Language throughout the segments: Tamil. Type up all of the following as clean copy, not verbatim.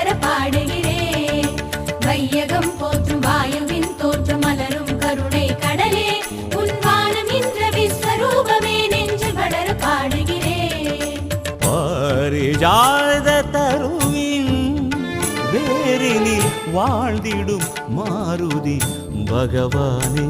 பாடுகிறேன். வையகம் போற்றும் வாயுவின் தோற்றம் மலரும் கருணை கடலே உன் வானம் என்ற விஸ்வரூபமே நெஞ்சு வளர பாடுகிறேன். பாரிஜாத தருவின் வேரினில் வாழ்ந்திடும் மாருதி பகவானே.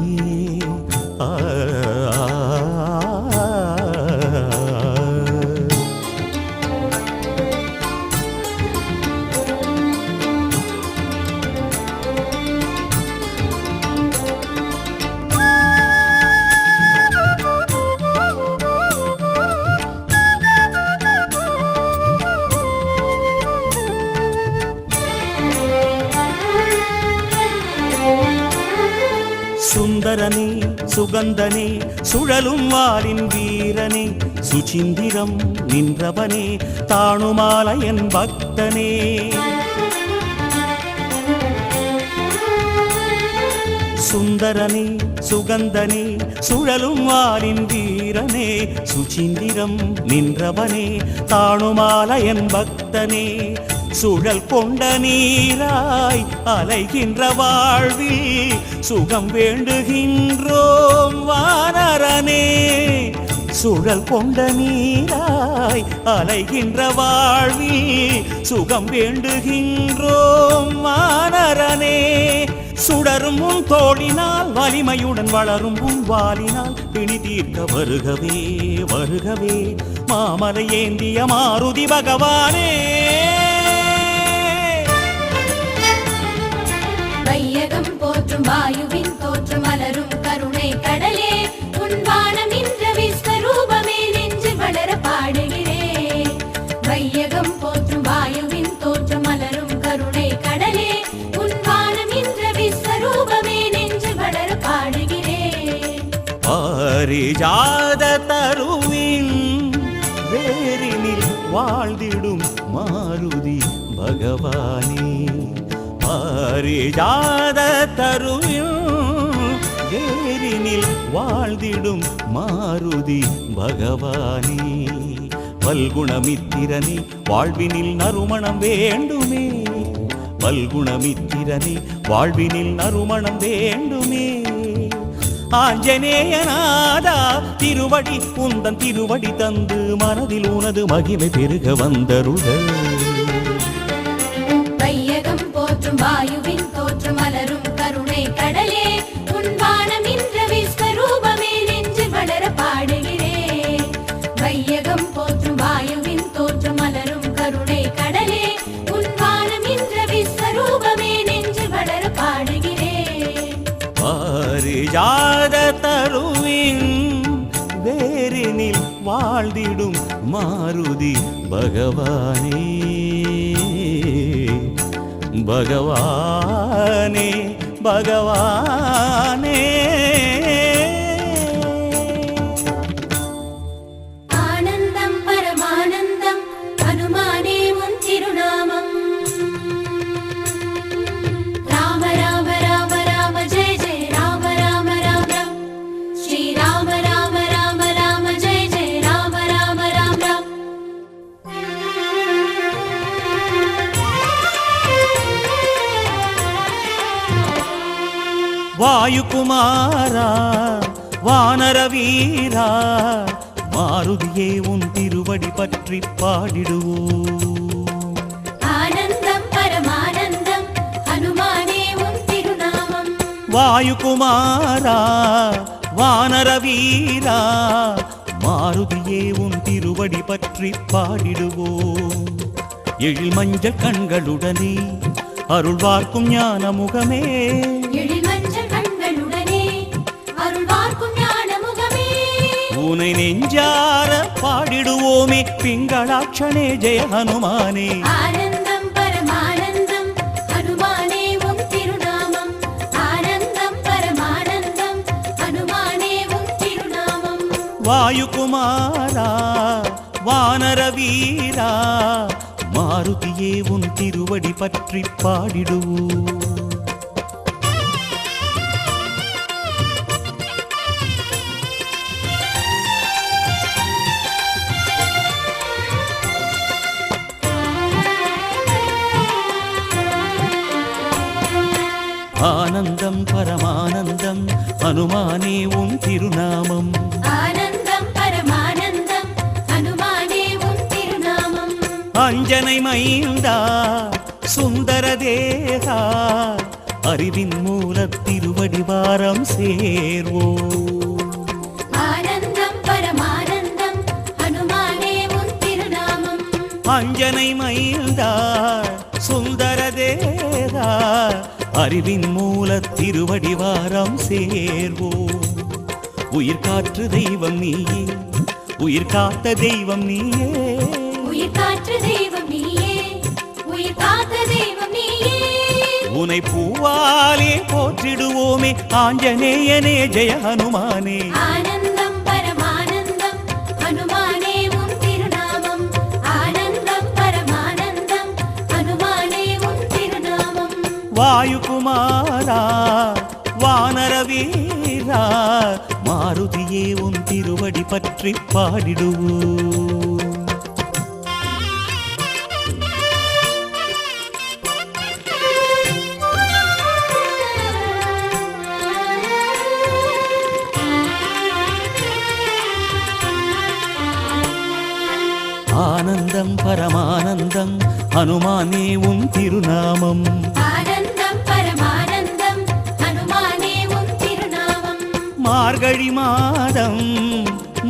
சுந்தரனே சுகந்தனே சுழலும் வாரின் வீரனே சுசிந்திரம் நின்றவனே தாணுமாலயன் பக்தனே. சுந்தரனே சுகந்தனே சுழலும் வாரின் வீரனே சுசிந்திரம் நின்றவனே தாணுமாலயன் பக்தனே. சுழல் கொண்ட நீராய் அலைகின்ற வாழ்வில் சுகம் வேண்டுகின்றோம் வானரனே. சுழல் கொண்ட நீராய் அலைகின்ற வாழ்வில் சுகம் வேண்டுகின்றோம் வானரனே. சுடரும் உன் தோளினால் வலிமையுடன் வளரும் உன் வாலினால் பிணி தீர்க்க வருகவே வருகவே மாமலை ஏந்திய மாருதி பகவானே. வையகம் போற்றும் வாயுவின் தோற்றம் மலரும் கருணை கடலே உன் வானம் என்ற விஸ்வரூபமே நெஞ்சு வளர பாடுகிறேன். வையகம் போற்றும் வாயுவின் தோற்றம் மலரும் கருணை கடலே உன் வானம் என்ற விஸ்வரூபமே நெஞ்சு வளர பாடுகிறேன். பாரிஜாத தருவின் வேரினில் வாழ்ந்திடும் மாருதி பகவானே. பாரிஜாத தருவின் வேரினில் வாழ்ந்திடும் மாருதி பகவானே. பல்குணமித்திரனே வாழ்வினில் நறுமணம் வேண்டுமே. பல்குணமித்திரனே வாழ்வினில் நறுமணம் வேண்டுமே. ஆஞ்சநேயநாதா திருவடி உந்தன் திருவடி தந்து மனதில் உனது மகிமை பெருக வந்தருள. வையகம் போற்றும் வாயுவின் தோற்றம் மலரும் கருணை கடலே உன் வானம் என்ற விஸ்வரூபமே நெஞ்சு வளர பாடுகிறேன். வையகம் போற்றும் வாயுவின் தோற்றம் மலரும் கருணை கடலே உன் வானம் என்ற விஸ்வரூபமே நெஞ்சு வளர பாடுகிறேன். பாரிஜாத தருவின் வேரினில் வாழ்ந்திடும் மாருதி பகவானே. பகவானே பகவானே. ஆனந்தம் பரமானந்தம் ஹனுமானே உன் திருநாமம். ராம ராம ராம ராம ஜெய ஜெய ராம ராம ராம ராம். ஸ்ரீ ராம ராம ராம ராம ஜெய ஜெய ராம ராம ராம ராம். வாயுகுமாரா வானர வீரா மாருதியே உன் திருவடி பற்றி பாடிடுவோம். ஆனந்தம் பரமானந்தம் ஹனுமானே உன் திருநாமம். வாயுகுமாரா வானர வீரா மாருதியே உன் திருவடி பற்றி பாடிடுவோம். எழில் மஞ்சள் கண்களுடனே அருள் பார்க்கும் ஞான முகமே. எழில் மஞ்சள் கண்களுடனே அருள் பார்க்கும் ஞான முகமே. உனை நெஞ்சார பாடிடுவோமே பிங்களாட்சணே ஜெய ஹனுமானே. ஆனந்தம் பரமானந்தம் ஹனுமானே உன் திருநாமம். ஆனந்தம் பரமானந்தம் ஹனுமானே உன் திருநாமம். வாயுகுமாரா வானர வீரா மாருதியே உன் திருவடி பற்றி பாடிடுவோம். ஆனந்தம் பரமானந்தம் ஹனுமானே உன் திருநாமம். ஆனந்தம் பரமானந்தம் ஹனுமானே உன் திருநாமம். அஞ்சனை மைந்தா சுந்தர தேகா அறிவின் மூலத் திருவடிவாரம் சேர்வோம். ஆனந்தம் பரமானந்தம் ஹனுமானே உன் திருநாமம். அஞ்சனை மைந்தா சுந்தர தேகா அறிவின் மூலத் திருவடிவாரம் சேர்வோம். உயிர் காற்று தெய்வம் நீயே, உயிர் காத்த தெய்வம் நீயே, உயிர் காற்று தெய்வம் நீயே, உயிர் காத்த தெய்வம் நீயே. உனை பூவாலே போற்றிடுவோமே ஆஞ்சநேயனே ஜெய ஹனுமானே. ஆனந்தம் பரமானந்தம் ஹனுமானே உன் திருநாமம். ஆனந்தம் பரமானந்தம் ஹனுமானே உன் திருநாமம். வாயுகுமாரா வானர வீரா மாருதியே உன் திருவடி பற்றி பாடிடுவோம். ஆனந்தம் பரமானந்தம் ஹனுமானே உன் திருநாமம். ஆனந்தம் பரமானந்தம் ஹனுமானே உன் திருநாமம். மார்கழி மாதம்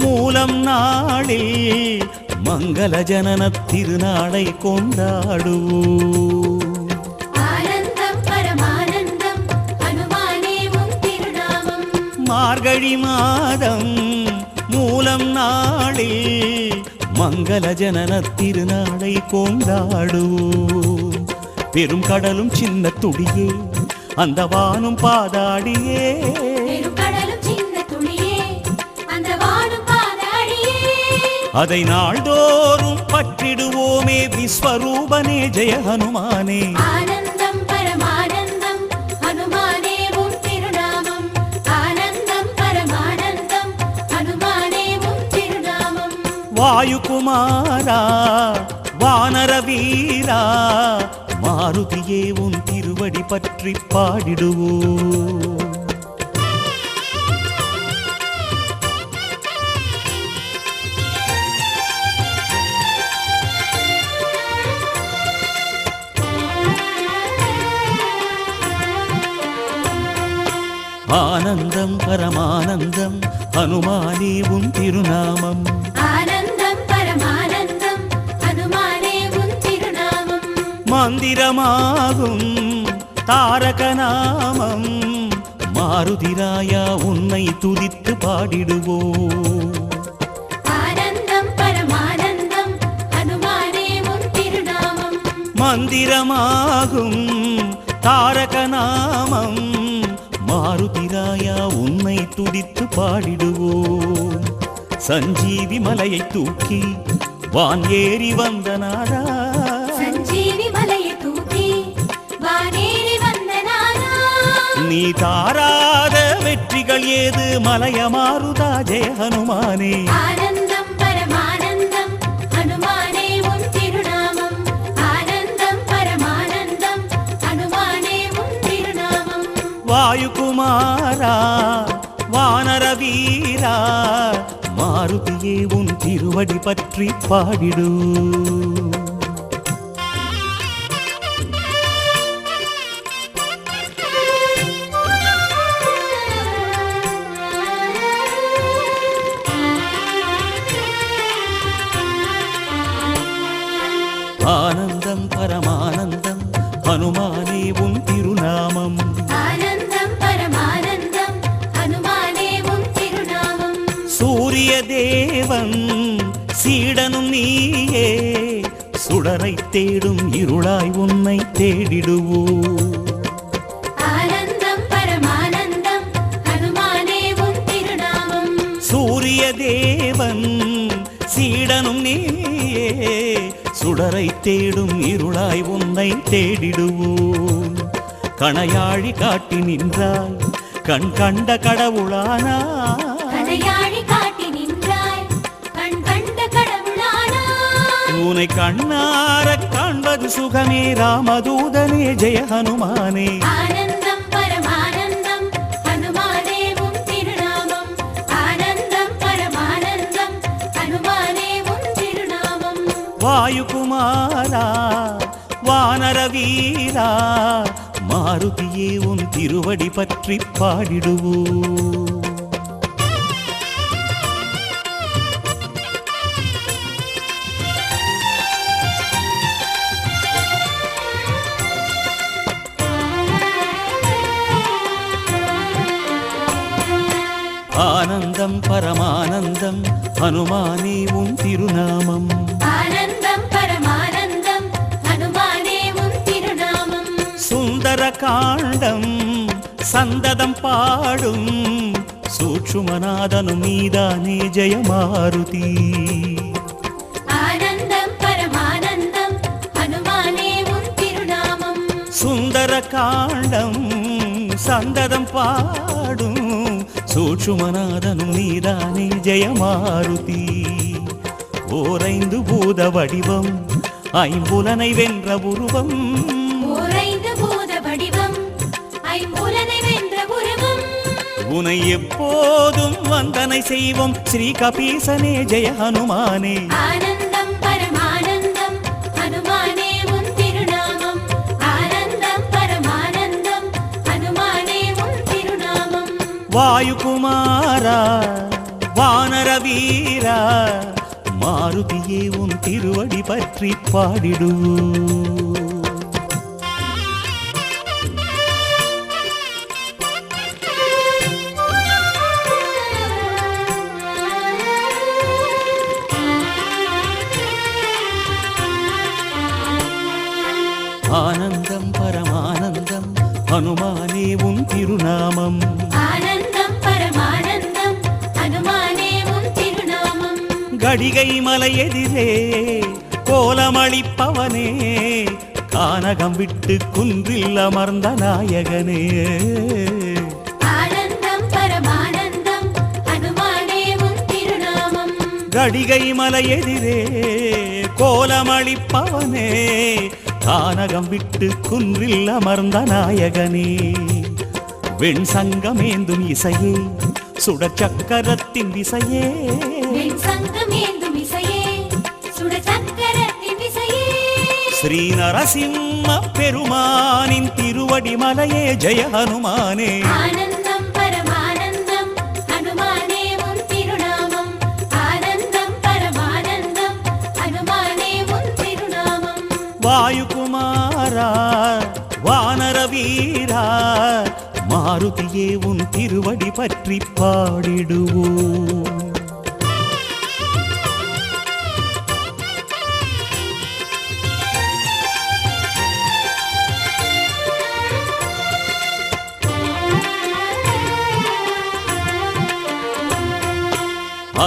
மூலம் நாளில் மங்கள ஜனன திருநாளை கொண்டாடுவோம். ஆனந்தம் பரமானந்தம் ஹனுமானே உன் திருநாமம். மார்கழி மாதம் மூலம் நாளில் மங்கள ஜனன திருநாளை கொண்டாடுவோம். பெரும் கடலும் சின்ன துடியே அந்த வானும் பாதாடியே, பெரும் கடலும் சின்ன துளியே அந்த வானும் பாதாடியே. அதை நாள்தோறும் பற்றிடுவோமே விஸ்வரூபனே ஜெய ஹனுமானே. ஆனந்தம் பரமானந்தம் ஹனுமானே உன் திருநாமம். ஆனந்தம் பரமானந்தம் ஹனுமானே உன் திருநாமம். வாயுகுமாரா வானர வீரா மாருதியே உன் திருவடி பற்றி பாடிடுவோம். ஆனந்தம் பரமானந்தம் ஹனுமானே உன் திருநாமம். ஆனந்தம் பரமானந்தம் ஹனுமானே உன் திருநாமம். மந்திரமாகும் தாரக நாமம் மாருதிராயா உன்னை துதித்து பாடிடுவோம். ஆனந்தம் பரமானந்தம் ஹனுமானே உன் திருநாமம். மந்திரமாகும் தாரக நாமம் மாருதிராயா உன்னை துதித்து பாடிடுவோம். சஞ்சீவி மலையை தூக்கி வான் ஏறி வந்த நாதா, சஞ்சீவி மலையை தூக்கி வானேறி வந்த நாதா. நீ தாராத வெற்றிகள் ஏது மலைய மாருதா ஜெய ஹனுமானே. ஆனந்தம் பரமானந்தம் ஹனுமானே உன் திருநாமம். ஆனந்தம் பரமானந்தம் ஹனுமானே உன் திருநாமம். வாயுகுமாரா வானர வீரா மாருதியே உன் திருவடி பற்றி பாடிடு. ஆனந்தம் பரமானந்தம் ஹனுமானே உன் திருநாமம். ஆனந்தம் பரமானந்தம் ஹனுமானே உன் திருநாமம். சூரிய தேவன் சீடனும் நீயே சுடரை தேடும் இருளாய் உன்னை தேடிடுவோ. ஆனந்தம் பரமானந்தம் ஹனுமானே உன் திருநாமம். சூரிய தேவன் சீடனும் நீயே சுடரை தேடும் இருளாய் உன்னை தேடிடுவோம். கணையாழி காட்டி நின்றாய் கண் கண்ட கடவுளானா. கணையாழி காட்டி நின்றாய் கண் கண்ட கடவுளானா. உனை கண்ணார காண்பது சுகமே ராமதூதனே ஜெய ஹனுமானே. ஆனந்தம் வாயுகுமாரா வானர வீரா மாருதியே உன் திருவடி பற்றி பாடிடுவோம். ஆனந்தம் பரமானந்தம் ஹனுமானே உன் திருநாமம். ஆனந்தம் பரமானந்தம் ஹனுமானே உன் திருநாமம். சுந்தர காண்டம் சந்ததம் பாடும் சூட்சுமநாதனும் நீதானே ஜெயமாருதி. ஆனந்தம் பரமானந்தம் ஹனுமானே உன் திருநாமம். சுந்தர காண்டம் சந்ததம் பாடும் சூட்சுமநாதனும் நீதானே ஜெயமாருதி. ஓரைந்து பூத வடிவம் ஐம்புலனை வென்ற உருவம். ஓரைந்து பூத வடிவம் ஐம்புலனை வென்ற உருவம். உனை எப்போதும் வந்தனை செய்வோம் ஸ்ரீ கபீசனே ஜெய ஹனுமானே. ஆனந்தம் பரமானந்தம் ஹனுமானே உன் திருநாமம். ஆனந்தம் பரமானந்தம் ஹனுமானே உன் திருநாமம். வாயுகுமாரா வானர வீரா மாருதியே உன் திருவடி பற்றி பாடிடுவோம். ஆனந்தம் பரமானந்தம் ஹனுமானே உன் திருநாமம். ஆனந்தம் பரமானந்தம் ஹனுமானே உன் திருநாமம். கடிகை மலை எதிரே கோலமளிப்பவனே கானகம் விட்டு குன்றில் அமர்ந்த நாயகனே. ஆனந்தம் பரமானந்தம் ஹனுமானே உன் திருநாமம். கடிகை மலை எதிரே கோலமளிப்பவனே கானகம் விட்டு குன்றில் அமர்ந்த நாயகனே. வெண் சங்கமேந்தும் இசையே சுடர் சக்கரத்தின் திசையே. வெண் சங்கமேந்தும் இசையே சுடர் சக்கரத்தின் திசையே. ஸ்ரீ நரசிம்ம பெருமானின் திருவடி மலையே ஜெய ஹனுமானே. ஆனந்தம் பரமானந்தம் ஹனுமானே உன் திருநாமம். ஆனந்தம் பரமானந்தம் ஹனுமானே உன் திருநாமம். வாயுகுமாரா வானர வீரா மாருதியே உன் திருவடி பற்றி பாடிடுவோம்.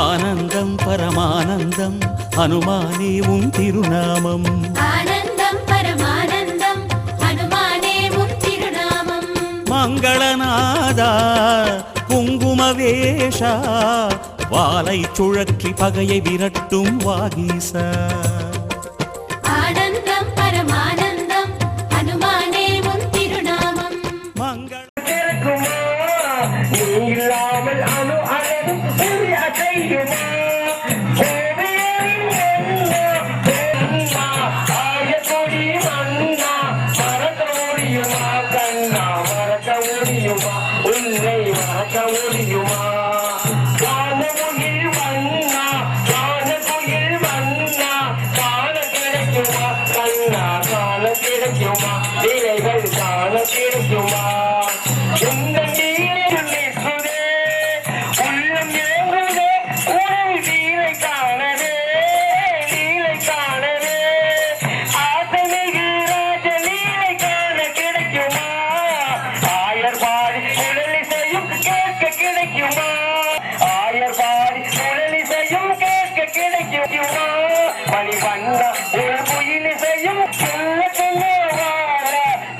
ஆனந்தம் பரமானந்தம் ஹனுமானே உன் திருநாமம். ஆனந்தம் பரமானந்தம் ஹனுமானே உன் திருநாமம். மங்களநாதா குங்குமவேஷா வாலை சுழற்றி பகையை விரட்டும் வாகீசா. ஆனந்தம் பரமானந்தம் ஹனுமானே உன் திருநாமம். மங்கள இல்லாமல் அணு அழகும் புரிய செய்யுமா ஆயத்தொடி மன்னா மறக்க முடியுமா கண்ணா மறக்க முடியுமா உன்னை மறக்க முடியுமா காணமுகில் வண்ணா காணகுயில் வண்ணா காண கிடைக்குமா கண்ணா காண கிடைக்குமா இலைகள் காண கிடைக்குமா மணிவண்ணா ஒரு குயில் செய்யும்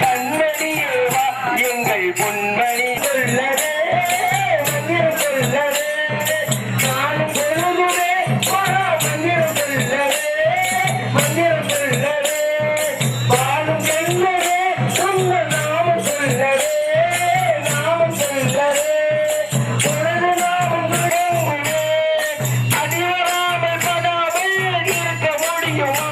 கண்ணடியேவா எங்கள் பொன்மணி சொல்லவே மந்திரம் சொல்லவே நானும் சொல்லுவே மந்திரம் சொல்லவே மந்திரம் சொல்லவே பாலும் சொல்லவே சொந்த நாமம் சொல்லவே நாமம் சொல்லவே உனது நாமம் தொடங்குவே அடிவராமல் படாமல் இருக்க முடியுமா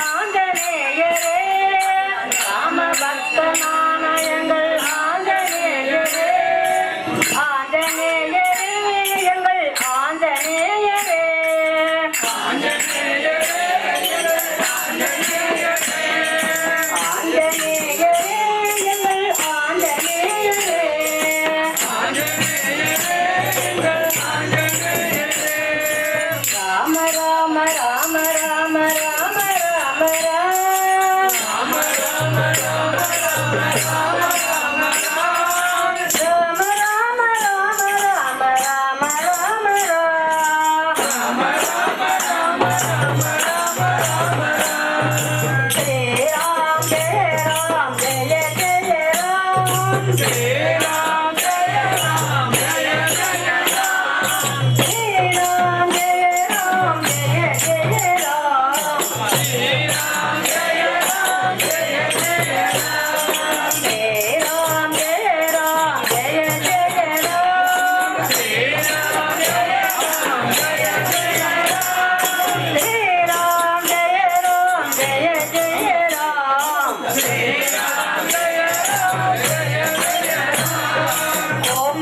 ஆஞ்சநேயரே ராம பக்தனான எங்கள் ஆஞ்சநேயரே ஆஞ்சநேயரே எங்கள் ஆஞ்சநேயரே ராம ராம ராம ராம ராம ராம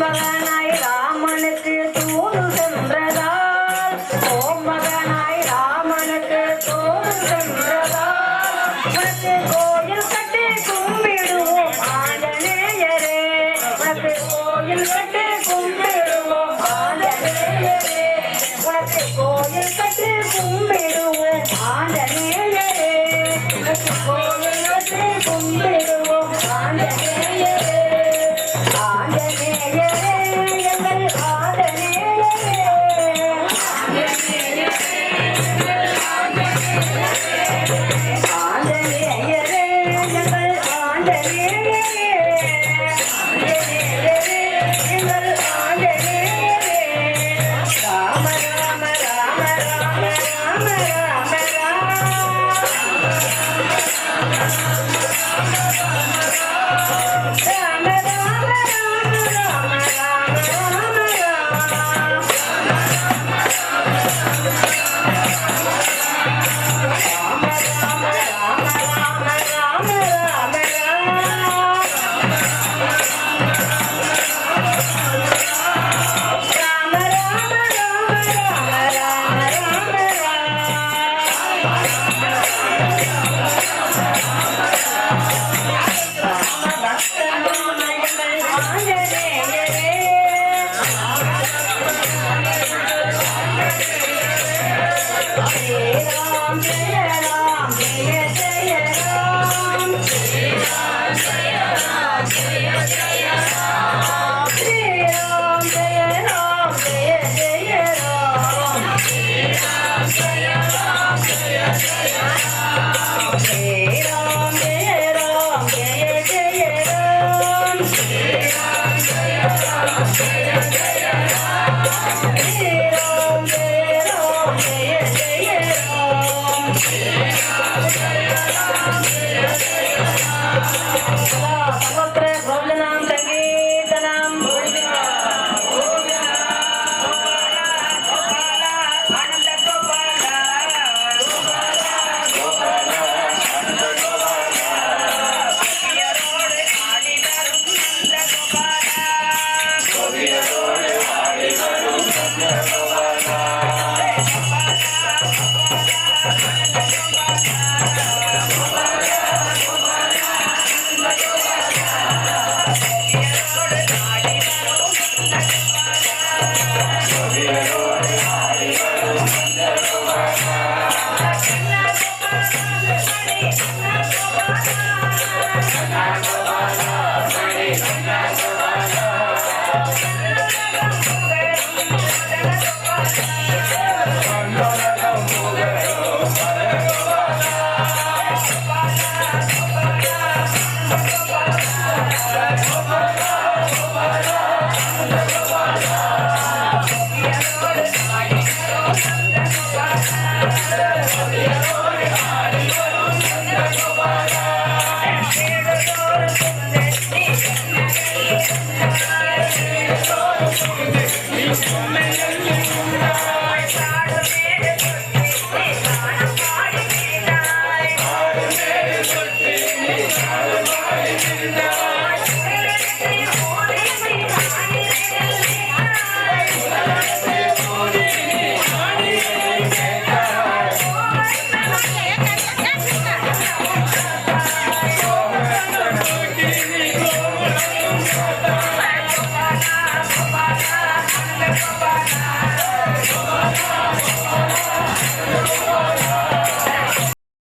மகனாய் ராமனுக்கு தூது சென்றதால் ஓம் மகனாய் ராமனுக்கு தூது சென்றதால் உனக்கு கோயில் கட்டி கும்பிடுவோம் ஆஞ்சநேயரே உனக்கு கோயில் கட்டி கும்பிடுவோம் ஆஞ்சநேயரே உனக்கு கோயில் கட்டி கும்பிடுவோம் ஆஞ்சநேயரே உனக்கு கோயில் கட்டி கும்பிடுவோம் ஆஞ்சநேயரே ஆஞ்சநேயரே எங்கள் ஆஞ்சநேயரே ஆஞ்சநேயரே எங்கள் ஆஞ்சநேயரே எங்கள் ஆஞ்சநேயரே Rama Rama Rama Rama Rama Rama Rama Ram Jaya Ram Jaya Jaya Ram Shri Ram Jaya Ram Jaya Jaya Ram Shri Ram Jaya Ram Jaya Jaya Ram Shri Ram Jaya Ram Jaya Jaya Ram Shri Ram Jaya Ram Jaya Jaya Ram Shri Ram Jaya Ram Jaya Jaya Ram Shri Ram Jaya Ram Jaya Jaya Ram Shri Ram Jaya Ram Jaya Jaya Ram